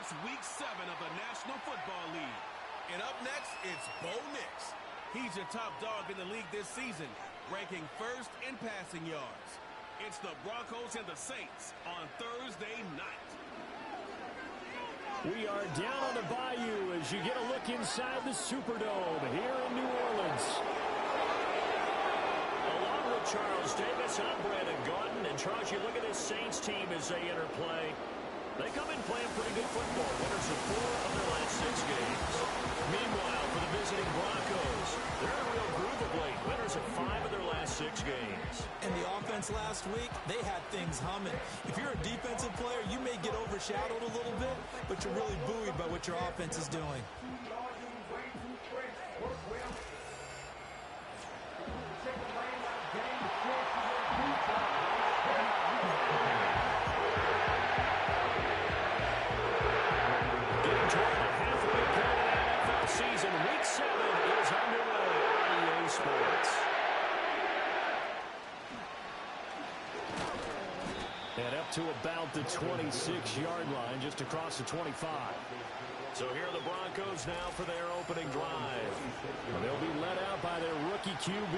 It's Week 7 of the National Football League. And up next, it's Bo Nix. He's your top dog in the league this season, ranking first in passing yards. It's the Broncos and the Saints on Thursday night. We are down on the bayou as you get a look inside the Superdome here in New Orleans. Along with Charles Davis, I'm Brandon Gaudin. And Charles, you look at this Saints team as they enter play. They come in playing pretty good football. Winners of 4 of their last 6 games. Meanwhile, for the visiting Broncos, they're in a real groove of late. Winners of 5 of their last 6 games. And the offense last week, they had things humming. If you're a defensive player, you may get overshadowed a little bit, but you're really buoyed by what your offense is doing. Season Week 7 is underway on EA Sports. And up to about the 26-yard line, just across the 25. So here are the Broncos now for their opening drive. They'll be led out by their rookie QB,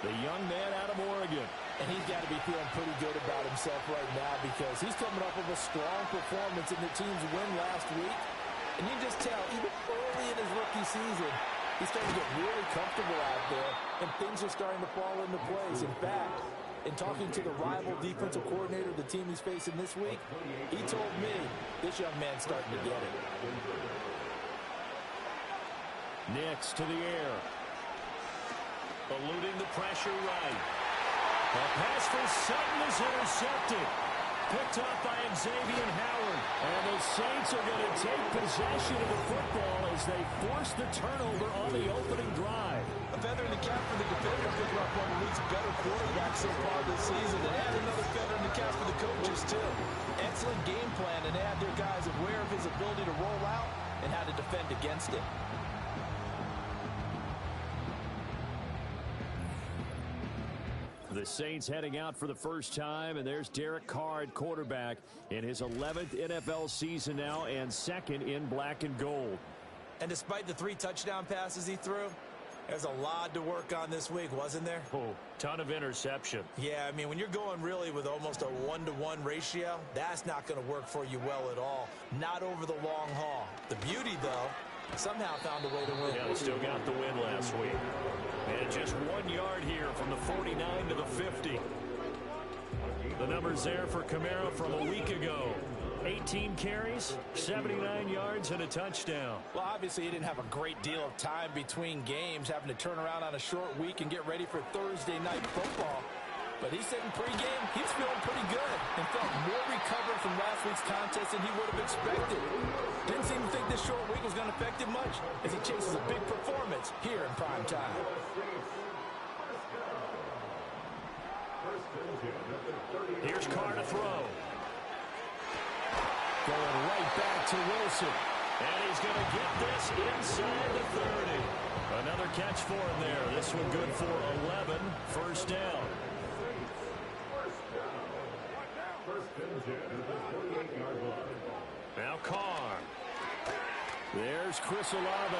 the young man out of Oregon. And he's got to be feeling pretty good about himself right now because he's coming off of a strong performance in the team's win last week. And you just tell, even early in his rookie season, he's starting to get really comfortable out there, and things are starting to fall into place. In fact, in talking to the rival defensive coordinator of the team he's facing this week, he told me this young man's starting to get it. Next to the air. Eluding the pressure right. The pass for Sutton is intercepted. Picked up by Xavier Howard. And the Saints are going to take possession of the football as they force the turnover on the opening drive. A feather in the cap for the defender, picking up one of the league's better quarterbacks so far this season. And add another feather in the cap for the coaches, too. Excellent game plan, and they have their guys aware of his ability to roll out and how to defend against it. The Saints heading out for the first time, and there's Derek Carr at quarterback in his 11th NFL season now and second in black and gold. And despite the 3 touchdown passes he threw, there's a lot to work on this week, wasn't there? Oh, ton of interception. Yeah, I mean, when you're going really with almost a 1-to-1 ratio, that's not going to work for you well at all. Not over the long haul. The beauty, though, somehow found a way to win. Yeah, they still got the win last week. And just 1 yard here from the 49 to the 50. The numbers there for Kamara from a week ago. 18 carries, 79 yards, and a touchdown. Well, obviously, he didn't have a great deal of time between games, having to turn around on a short week and get ready for Thursday night football. But he said in pregame, he was feeling pretty good and felt more recovered from last week's contest than he would have expected. Didn't seem to think this short week was going to affect him much as he chases a big performance here in prime time. Here's Carr to throw. Going right back to Wilson. And he's going to get this inside the 30. Another catch for him there. This one good for 11. First down. Now Carr. There's Chris Olave.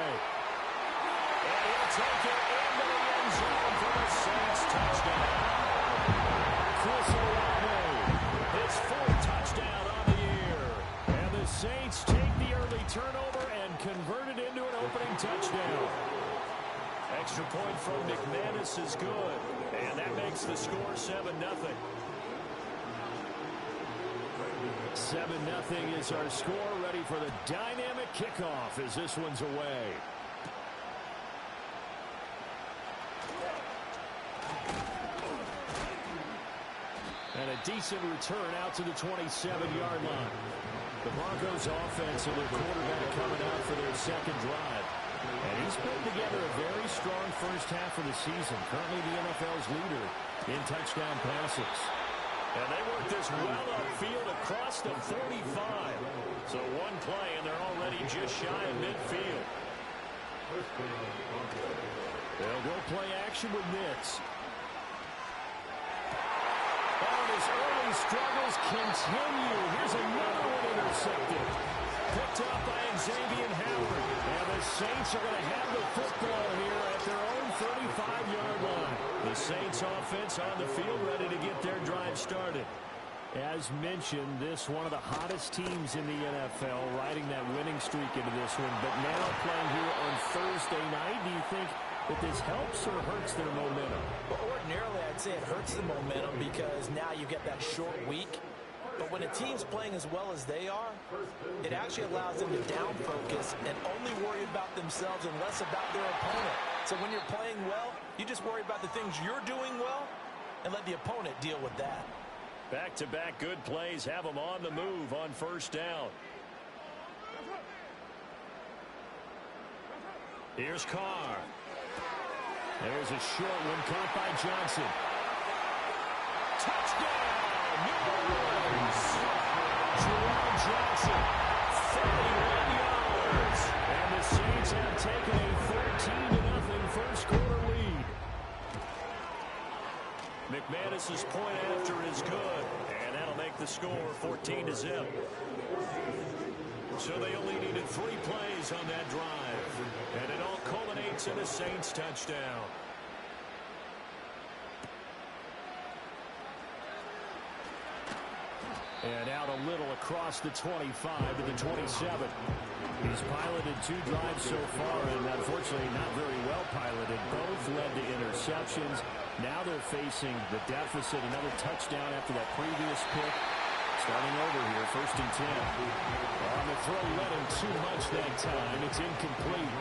And he'll take it into the end zone for the Saints touchdown. Chris Olave, his 4th touchdown on the year. And the Saints take the early turnover and convert it into an opening touchdown. Extra point from McManus is good. And that makes the score 7-0. 7-0 is our score, ready for the dynamic kickoff as this one's away. And a decent return out to the 27-yard line. The Broncos offense and their quarterback coming out for their second drive. And he's put together a very strong first half of the season. Currently the NFL's leader in touchdown passes. And they work this well upfield across the 45. So one play, and they're already just shy of midfield. They'll go play action with Nix. Oh, his early struggles continue. Here's another one intercepted. picked up by Xavier Howard. And the Saints are going to have the football here at their own 35-yard line. The Saints offense on the field ready to get their drive started. As mentioned, this one of the hottest teams in the NFL, riding that winning streak into this one. But now playing here on Thursday night, do you think that this helps or hurts their momentum? Well, ordinarily, I'd say it hurts the momentum because now you get that short week. But when a team's playing as well as they are, it actually allows them to down focus and only worry about themselves and less about their opponent. So when you're playing well, you just worry about the things you're doing well and let the opponent deal with that. Back-to-back good plays have them on the move on first down. Here's Carr. There's a short one caught by Johnson. Touchdown, New Orleans. Jerome Johnson, 31 yards. And the Saints have taken a 13-0 first quarter lead. McManus's point after is good, and that'll make the score 14-0. So they only needed 3 plays on that drive, and it all culminates in a Saints touchdown. And out a little across the 25 to the 27. He's piloted 2 drives so far, and unfortunately not very well piloted. Both led to interceptions. Now they're facing the deficit. Another touchdown after that previous pick. Starting over here, 1st and 10. On the throw, led him too much that time. It's incomplete.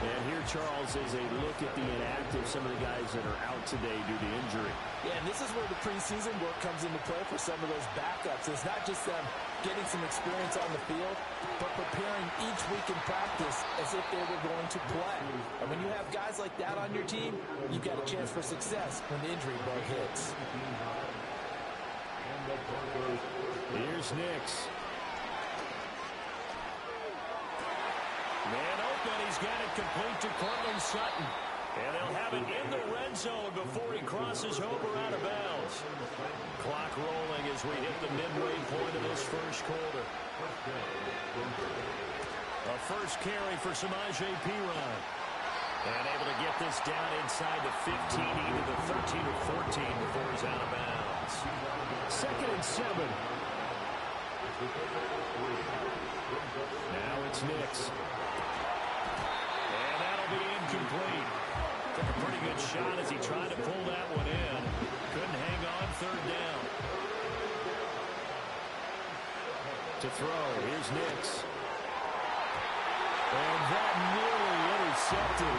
And here, Charles, is a look at the inactive, some of the guys that are out today due to injury. Yeah, and this is where the preseason work comes into play for some of those backups. It's not just them getting some experience on the field, but preparing each week in practice as if they were going to play. And when you have guys like that on your team, you've got a chance for success when the injury bug hits. Here's Nix. Man open, he's got it complete to Cortland Sutton. And they'll have it in the red zone before he crosses over out of bounds. Clock rolling as we hit the midway point of this first quarter. A first carry for Samaje Perine. And able to get this down inside the 15, either the 13 or 14 before he's out of bounds. 2nd and 7. Now it's Nix. And that'll be incomplete. Took a pretty good shot as he tried to pull that one in. Couldn't hang on 3rd down. To throw, here's Nix. And that nearly intercepted.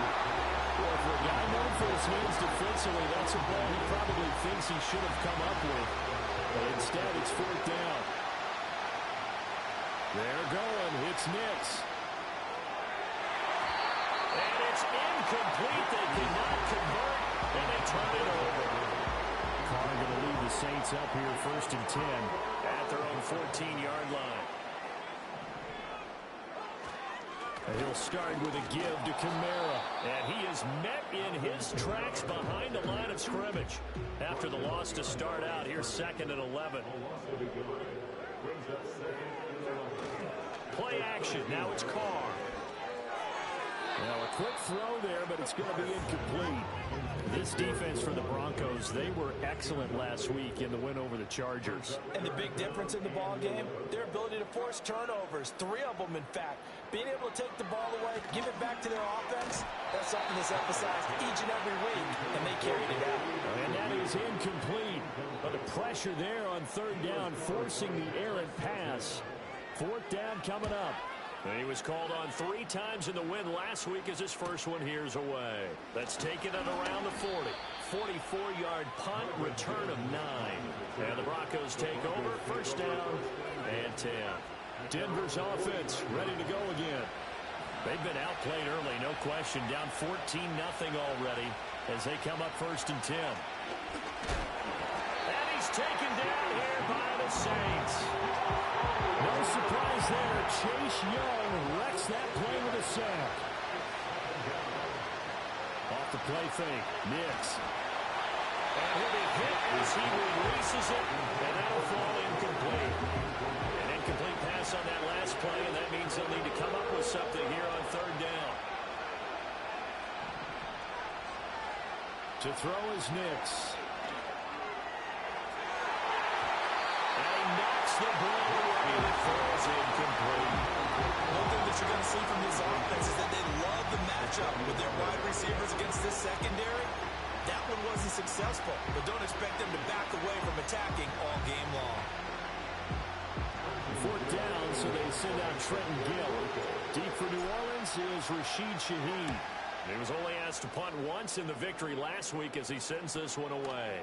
Well, for a guy known for his hands defensively, that's a ball he probably thinks he should have come up with. But instead, it's 4th down. They're going. It's Nix. And it's incomplete. They cannot convert, and they turn it over. Carr going to lead the Saints up here 1st and 10 at their own 14-yard line. And he'll start with a give to Kamara. And he is met in his tracks behind the line of scrimmage. After the loss to start out, here's 2nd and 11. Play action. Now it's Carr. Now a quick throw there, but it's going to be incomplete. This defense for the Broncos, they were excellent last week in the win over the Chargers. And the big difference in the ball game, their ability to force turnovers, 3 of them in fact. Being able to take the ball away, give it back to their offense, that's something that's emphasized each and every week, and they carried it out. And that is incomplete. But the pressure there on 3rd down, forcing the errant pass. 4th down coming up. And he was called on 3 times in the win last week as his first one here's away. Let's take it at around the 40. 44-yard punt, return of 9. And the Broncos take over, 1st down and 10. Denver's offense ready to go again. They've been outplayed early, no question. Down 14-0 already as they come up 1st and 10. And he's taken down here by the Saints. No surprise there. Chase Young wrecks that play with a sack. Off the play fake. Nix. And he'll be hit as he releases it. And that'll fall incomplete. An incomplete pass success on that last play, and that means they'll need to come up with something here on third down. To throw is Nix. And he knocks the ball away and it falls incomplete. One thing that you're going to see from this offense is that they love the matchup with their wide receivers against this secondary. That one wasn't successful, but don't expect them to back away from attacking all game long. Fourth down, so they send out Trenton Gill. Deep for New Orleans is Rashid Shaheed. He was only asked to punt once in the victory last week as he sends this one away.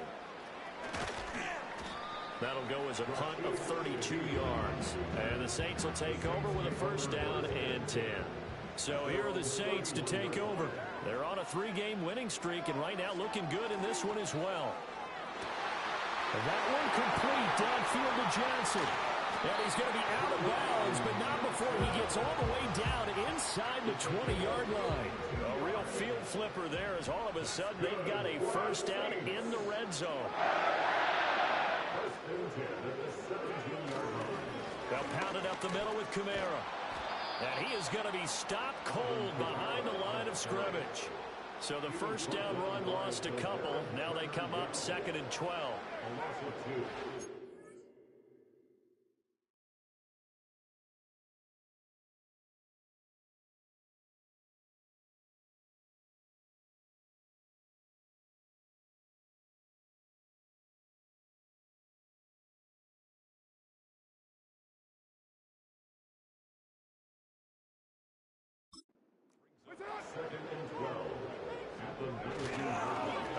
That'll go as a punt of 32 yards. And the Saints will take over with a first down and 10. So here are the Saints to take over. They're on a 3-game winning streak, and right now looking good in this one as well. And that one complete downfield to Johnson. And he's going to be out of bounds, but not before he gets all the way down inside the 20-yard line. A real field flipper there as all of a sudden they've got a first down in the red zone. They'll pound it up the middle with Kamara. And he is going to be stopped cold behind the line of scrimmage. So the first down run lost a couple. Now they come up 2nd and 12.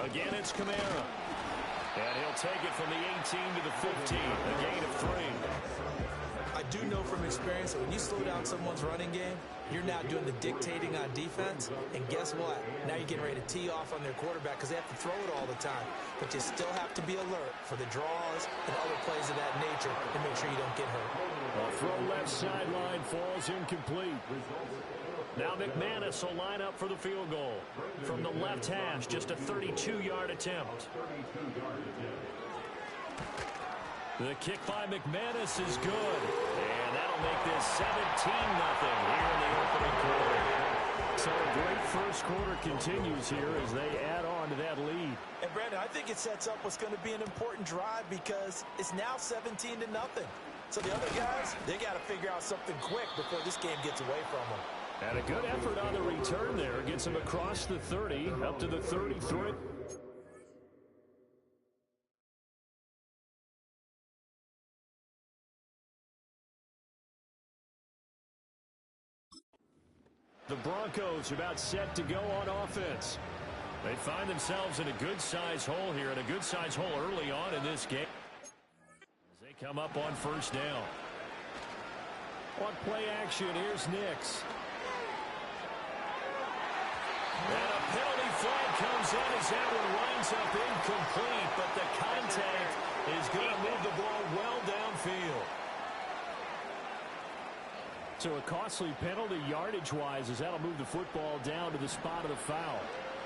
Again, it's Kamara. And he'll take it from the 18 to the 15, a gain of 3. I do know from experience that when you slow down someone's running game, you're now doing the dictating on defense. And guess what? Now you're getting ready to tee off on their quarterback because they have to throw it all the time. But you still have to be alert for the draws and other plays of that nature and make sure you don't get hurt. A throw left sideline falls incomplete. Now McManus will line up for the field goal. From the left hash, just a 32-yard attempt. The kick by McManus is good. And that'll make this 17-0 here in the opening quarter. So a great first quarter continues here as they add on to that lead. And Brandon, I think it sets up what's going to be an important drive because it's now 17-0. So the other guys, they got to figure out something quick before this game gets away from them. And a good effort on the return there. Gets him across the 30, up to the 33. The Broncos about set to go on offense. They find themselves in a good-sized hole here, and a good-sized hole early on in this game. As they come up on first down. On play action, here's Nix. And a penalty flag comes in as that one winds up incomplete, but the contact is going to move the ball well downfield. So a costly penalty yardage-wise as that'll move the football down to the spot of the foul.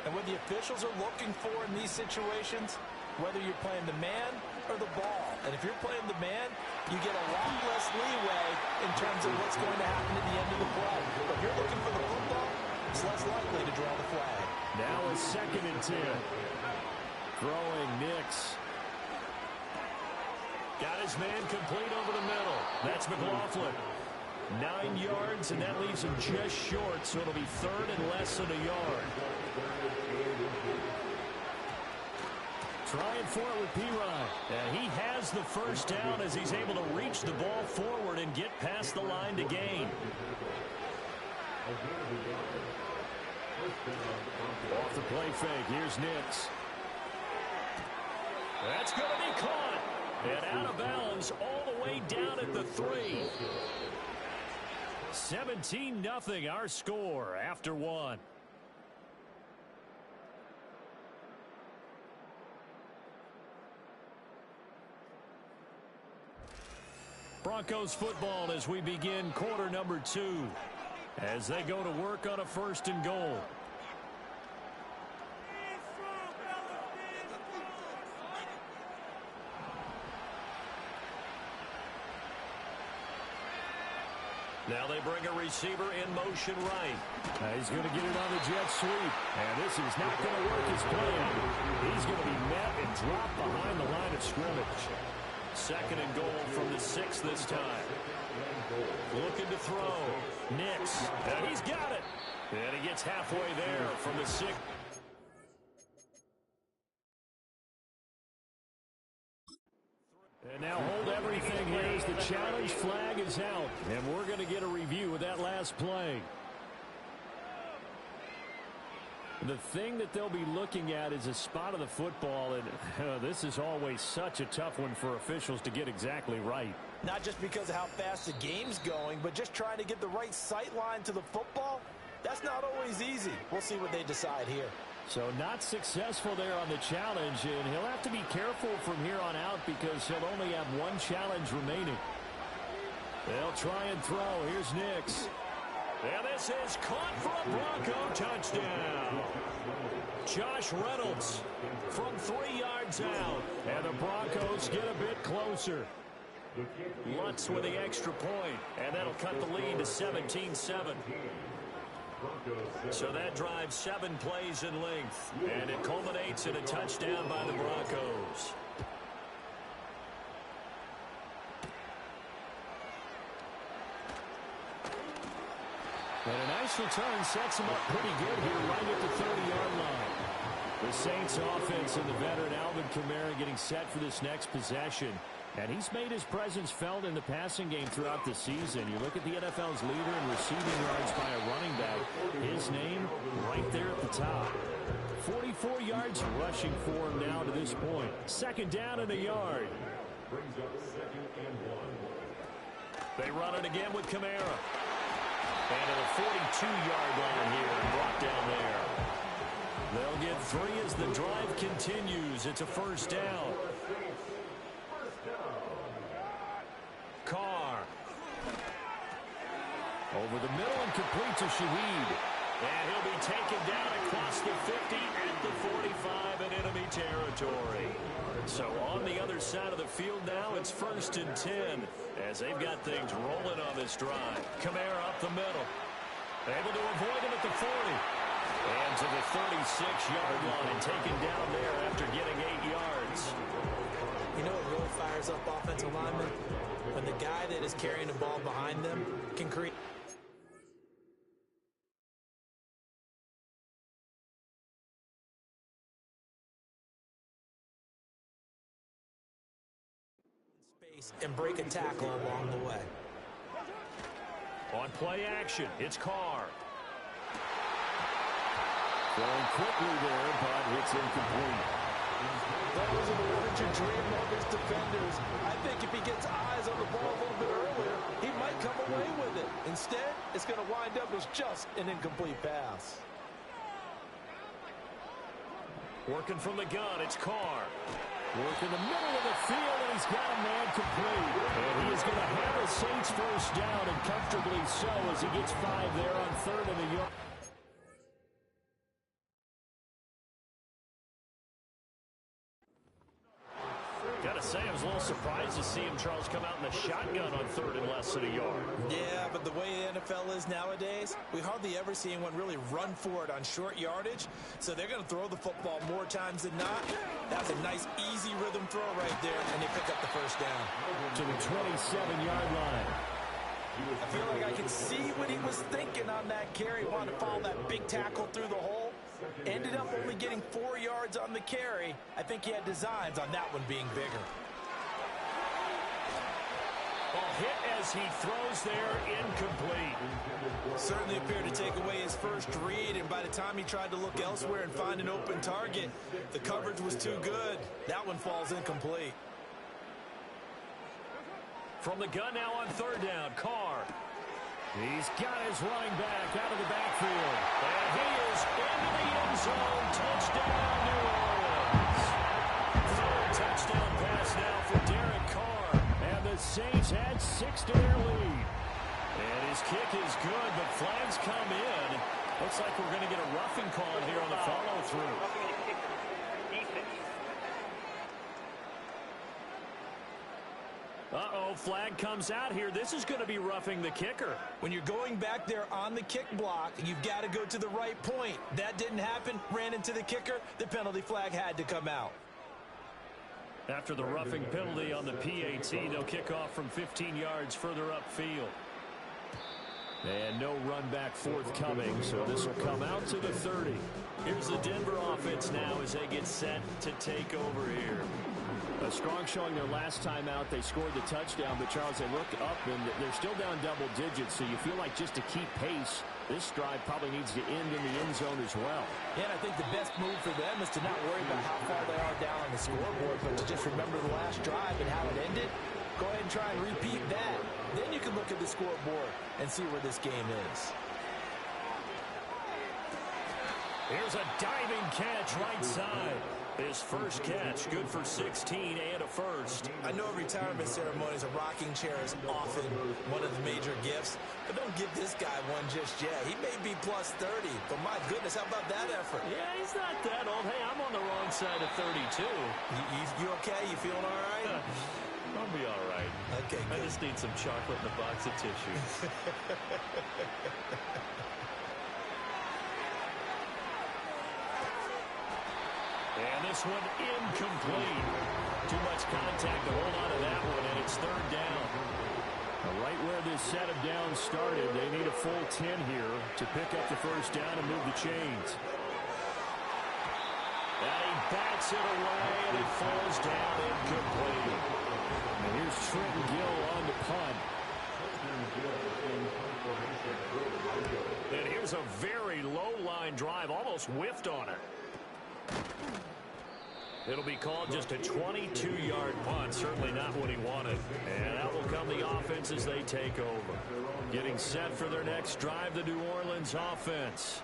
And what the officials are looking for in these situations, whether you're playing the man or the ball, and if you're playing the man, you get a lot less leeway in terms of what's going to happen at the end of the play. But if you're looking for the football, it's less likely to draw the flag. Now a 2nd and 10. Throwing Nix. Got his man complete over the middle. That's McLaughlin. 9 yards, and that leaves him just short, so it'll be 3rd and less than a yard. Trying for it with P-Ryan. And he has the first down as he's able to reach the ball forward and get past the line to gain. Off the play fake, here's Nix. That's going to be caught. And out of bounds all the way down at the 3. 17-0 our score after 1. Broncos football as we begin quarter number 2. As they go to work on a 1st and goal. Now they bring a receiver in motion right. He's going to get it on the jet sweep. And this is not going to work his plan. He's going to be met and dropped behind the line of scrimmage. Second and goal from the 6 this time. Looking to throw. Nix. And he's got it. And he gets halfway there from the 6. And now hold everything here as the challenge flag is out. And we're going to get a review of that last play. The thing that they'll be looking at is a spot of the football, and this is always such a tough one for officials to get exactly right. Not just because of how fast the game's going, but just trying to get the right sight line to the football. That's not always easy. We'll see what they decide here. So not successful there on the challenge, and he'll have to be careful from here on out because he'll only have one challenge remaining. They'll try and throw. Here's Nix. And this is caught for a Bronco touchdown. Josh Reynolds from 3 yards out. And the Broncos get a bit closer. Lutz with the extra point, and that'll cut the lead to 17-7. So that drives 7 plays in length, and it culminates in a touchdown by the Broncos. And a nice return sets him up pretty good here right at the 30-yard line. The Saints offense and the veteran Alvin Kamara getting set for this next possession. And he's made his presence felt in the passing game throughout the season. You look at the NFL's leader in receiving yards by a running back. His name right there at the top. 44 yards rushing for him now to this point. Second down and a yard. They run it again with Kamara. And at a 42-yard line here, brought down there. They'll get 3 as the drive continues. It's a first down. Carr. Over the middle and complete to Shaheed. And he'll be taken down across the 50 at the 45 in enemy territory. So on the other side of the field now, it's 1st and 10 as they've got things rolling on this drive. Kamara up the middle. Able to avoid him at the 40. And to the 36-yard line, taken down there after getting 8 yards. You know what really fires up offensive linemen? When the guy that is carrying the ball behind them can create space and break a tackle along the way. On play action, it's Carr. Throwing quickly there, but it's incomplete. Those are the words you dream of as defenders. I think if he gets eyes on the ball a little bit earlier, he might come away with it. Instead, it's going to wind up as just an incomplete pass. Working from the gun, it's Carr. Working the middle of the field, and he's got a man complete. And he is going to have a Saints first down, and comfortably so as he gets 5 there on 3rd and a yard. Gotta say, I was a little surprised to see him, Charles, come out in the shotgun on 3rd and less than a yard. Yeah, but the way the NFL is nowadays, we hardly ever see anyone really run for it on short yardage. So they're going to throw the football more times than not. That's a nice, easy rhythm throw right there, and they pick up the first down. To the 27-yard line. I feel like I can see what he was thinking on that carry. Wanted to follow that big tackle through the hole. Ended up only getting 4 yards on the carry. I think he had designs on that one being bigger. Ball hit as he throws there, incomplete. Certainly appeared to take away his first read, and by the time he tried to look elsewhere and find an open target, the coverage was too good. That one falls incomplete. From the gun now on 3rd down, Carr. He's got his running back out of the backfield. And he is into the end zone. Touchdown, New Orleans. 3rd touchdown pass now for Derek Carr. And the Saints add 6 to their lead. And his kick is good, but flags come in. Looks like we're going to get a roughing call here on the follow-through. Uh-oh, flag comes out here. This is going to be roughing the kicker. When you're going back there on the kick block, you've got to go to the right point. That didn't happen, ran into the kicker. The penalty flag had to come out. After the roughing penalty on the PAT, they'll kick off from 15 yards further upfield. And no run back forthcoming, so this will come out to the 30. Here's the Denver offense now as they get set to take over here. A strong showing their last time out. They scored the touchdown, but Charles, they look up and they're still down double digits, so you feel like just to keep pace, this drive probably needs to end in the end zone as well. Yeah, and I think the best move for them is to not worry about how far they are down on the scoreboard, but to just remember the last drive and how it ended. Go ahead and try and repeat that. Then you can look at the scoreboard and see where this game is. Here's a diving catch right side. His first catch, good for 16 and a first. I know retirement ceremonies, a rocking chair is often one of the major gifts, but don't give this guy one just yet. He may be plus 30, but my goodness, how about that effort? Yeah, he's not that old. Hey, I'm on the wrong side of 32. You okay? You feeling all right? I'll be all right. Okay, good. I just need some chocolate in a box of tissue. And this one incomplete. Too much contact to hold on to that one, and it's third down. Right where this set of downs started, they need a full 10 here to pick up the first down and move the chains. And he bats it away, and it falls down incomplete. And here's Trenton Gill on the punt. And here's a very low-line drive, almost whiffed on it. It'll be called just a 22-yard punt. Certainly not what he wanted. And out will come the offense as they take over. Getting set for their next drive, the New Orleans offense.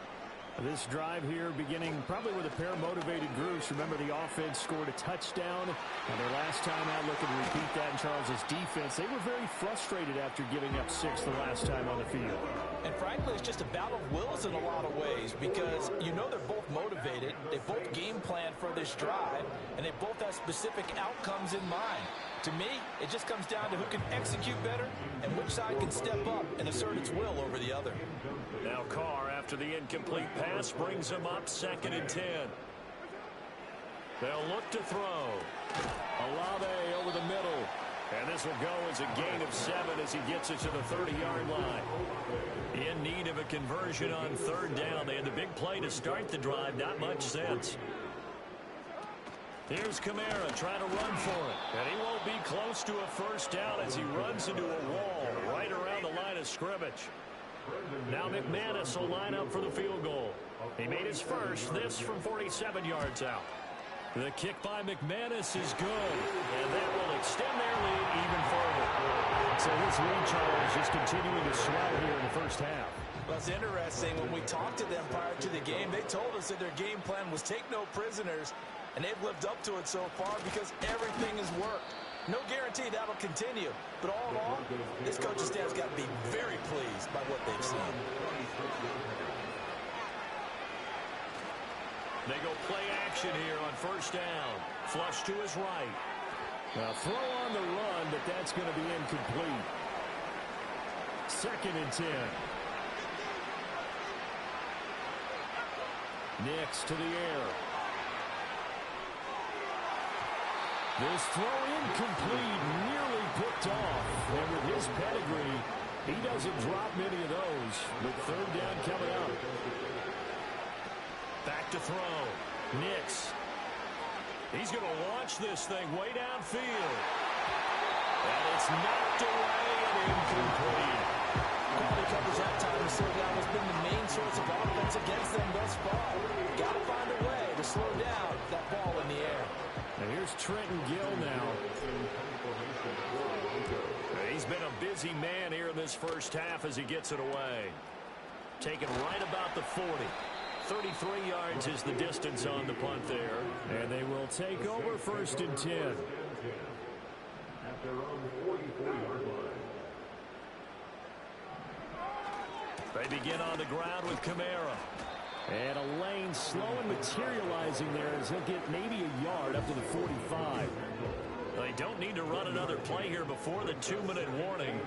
This drive here beginning probably with a pair of motivated groups. Remember, the offense scored a touchdown. And their last time out, looking to repeat that in Charles's defense. They were very frustrated after giving up 6 the last time on the field. And frankly, it's just a battle of wills in a lot of ways because you know they're both motivated. They both game plan for this drive, and they both have specific outcomes in mind. To me, it just comes down to who can execute better and which side can step up and assert its will over the other. Now Carr, after the incomplete pass, brings him up 2nd and 10. They'll look to throw. Olave over the middle. And this will go as a gain of 7 as he gets it to the 30-yard line. In need of a conversion on third down. They had the big play to start the drive. Not much sense. Here's Kamara trying to run for it. And he won't be close to a first down as he runs into a wall right around the line of scrimmage. Now McManus will line up for the field goal. He made his first, this from 47 yards out. The kick by McManus is good, and that will extend their lead even further. So this lead, Charles, is continuing to swell here in the first half. Well, it's interesting. When we talked to them prior to the game, they told us that their game plan was take no prisoners, and they've lived up to it so far because everything has worked. No guarantee that'll continue, but all in all, this coaching staff's got to be very pleased by what they've seen. They go play action here on first down. Flush to his right. Now throw on the run, but that's going to be incomplete. 2nd and 10. Nix to the air. This throw incomplete, nearly picked off. And with his pedigree, he doesn't drop many of those. With third down coming up. Back to throw. Nix. He's going to launch this thing way downfield. And it's knocked away and incomplete. Quality coverage that time to slow down has been the main source of offense against them thus far. Got to find a way to slow down that ball in the air. And here's Trenton Gill now. He's been a busy man here in this first half as he gets it away. Taken right about the 40. 33 yards is the distance on the punt there. And they will take over 1st and 10. They begin on the ground with Kamara. And a lane slow and materializing there as he'll get maybe a yard up to the 45. They don't need to run another play here before the 2-minute warning.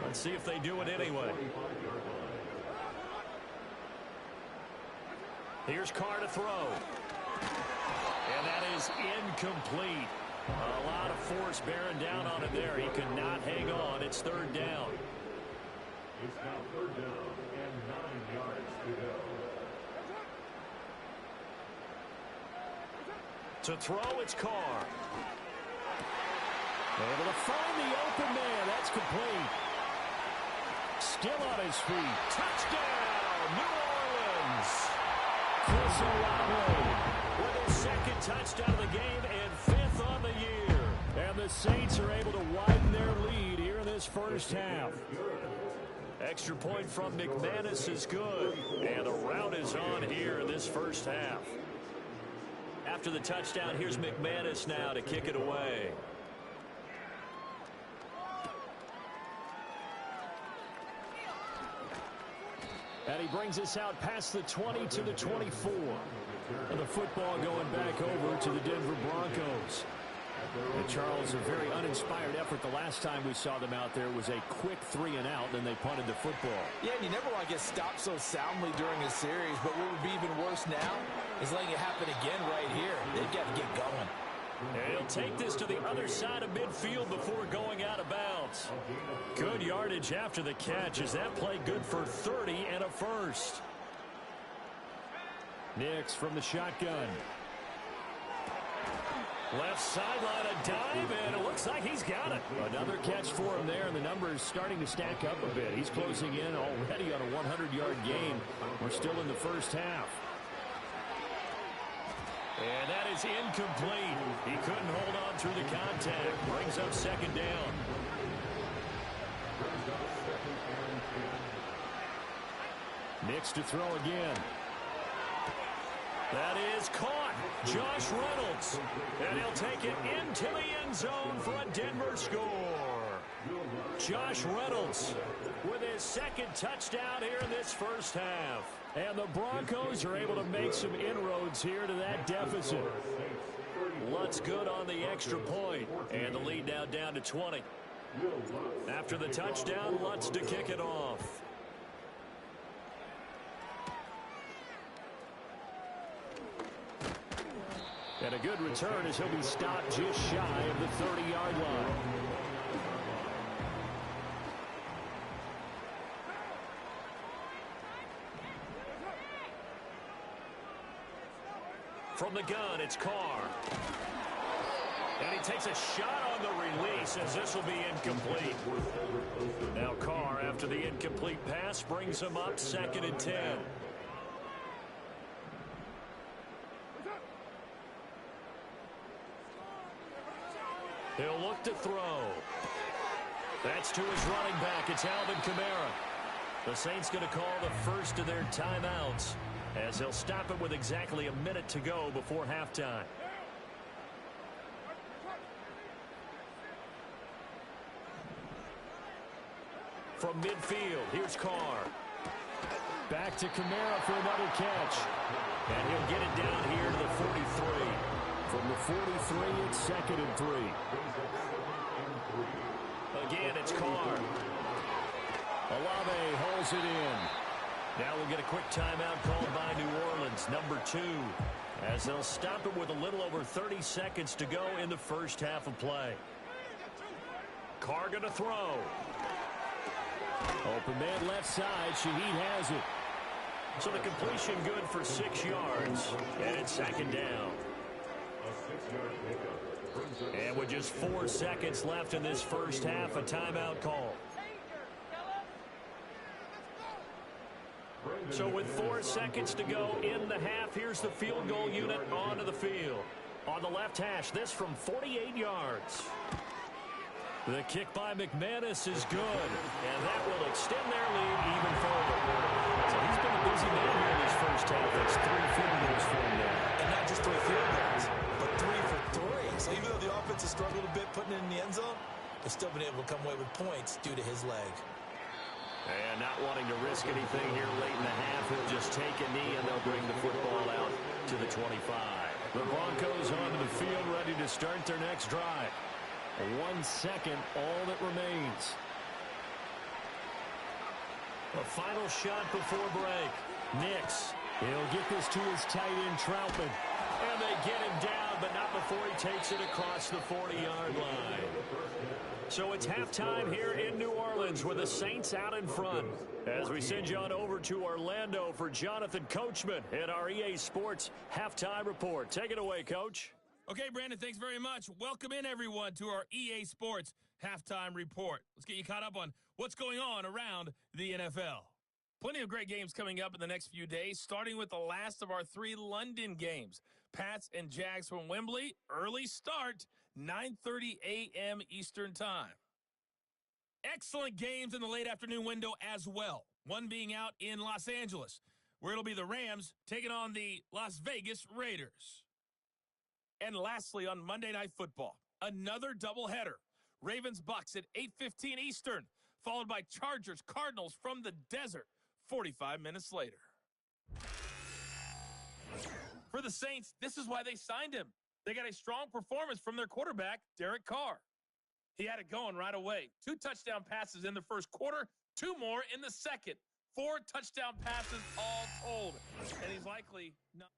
Let's see if they do it anyway. Here's Carr to throw. And that is incomplete. A lot of force bearing down on him there. He could not hang on. It's third down. It's now third down and 9 yards to go. To throw, it's Carr. Able to find the open man. That's complete. Still on his feet. Touchdown, New Orleans. Chris Olave with his second touchdown of the game and 5th on the year. And the Saints are able to widen their lead here in this first half. Extra point from McManus is good. And the rout is on here in this first half. After the touchdown, here's McManus now to kick it away. And he brings us out past the 20 to the 24. And the football going back over to the Denver Broncos. And Charles, a very uninspired effort the last time we saw them out there was a quick 3-and-out, then they punted the football. Yeah, and you never want to get stopped so soundly during a series, but what would be even worse now is letting it happen again right here. They've got to get going. And he'll take this to the other side of midfield before going out of bounds. Good yardage after the catch. Is that play good for 30 and a first? Nix from the shotgun. Left sideline, a dive, and it looks like he's got it. Another catch for him there, and the numbers starting to stack up a bit. He's closing in already on a 100-yard game. We're still in the first half. And that is incomplete. He couldn't hold on through the contact. Brings up second down. Nix to throw again. That is caught. Josh Reynolds. And he'll take it into the end zone for a Denver score. Josh Reynolds with his second touchdown here in this first half. And the Broncos are able to make some inroads here to that deficit. Lutz good on the extra point. And the lead now down to 20. After the touchdown, Lutz to kick it off. And a good return as he'll be stopped just shy of the 30-yard line. From the gun, it's Carr. And he takes a shot on the release as this will be incomplete. Now Carr, after the incomplete pass, brings him up 2nd and 10. He'll look to throw. That's to his running back. It's Alvin Kamara. The Saints going to call the first of their timeouts as they'll stop it with exactly a minute to go before halftime. From midfield, here's Carr. Back to Kamara for another catch. And he'll get it down here to the 43. From the 43, it's 2nd and 3. Again, it's Carr. Olave holds it in. Now we'll get a quick timeout called by New Orleans, number 2, as they'll stop it with a little over 30 seconds to go in the first half of play. Carr going to throw. Open man left side. Shaheed has it. So the completion good for 6 yards, and it's 2nd down. And with just 4 seconds left in this first half, a timeout call. So with 4 seconds to go in the half, here's the field goal unit onto the field. On the left hash, this from 48 yards. The kick by McManus is good, and that will extend their lead even further. So he's been a busy man here in this first half. That's 3 field goals for him now. And not just 3 field goals, but 3 for 3. So even though the offense has struggled a bit putting it in the end zone, they've still been able to come away with points due to his leg. And not wanting to risk anything here late in the half, he'll just take a knee and they'll bring the football out to the 25. The Broncos onto the field ready to start their next drive. 1 second, all that remains. A final shot before break. Nix. He'll get this to his tight end, Troutman. And they get him down, but not before he takes it across the 40-yard line. So it's halftime here in New Orleans with the Saints out in front. As we send you on over to Orlando for Jonathan Coachman at our EA Sports Halftime Report. Take it away, Coach. Okay, Brandon, thanks very much. Welcome in, everyone, to our EA Sports Halftime Report. Let's get you caught up on what's going on around the NFL. Plenty of great games coming up in the next few days, starting with the last of our 3 London games. Pats and Jags from Wembley, early start, 9:30 a.m. Eastern Time. Excellent games in the late afternoon window as well, one being out in Los Angeles, where it'll be the Rams taking on the Las Vegas Raiders. And lastly, on Monday Night Football, another doubleheader. Ravens-Bucks at 8:15 Eastern, followed by Chargers-Cardinals from the desert 45 minutes later. For the Saints, this is why they signed him. They got a strong performance from their quarterback, Derek Carr. He had it going right away. 2 touchdown passes in the first quarter, 2 more in the second. 4 touchdown passes all told. And he's likely not...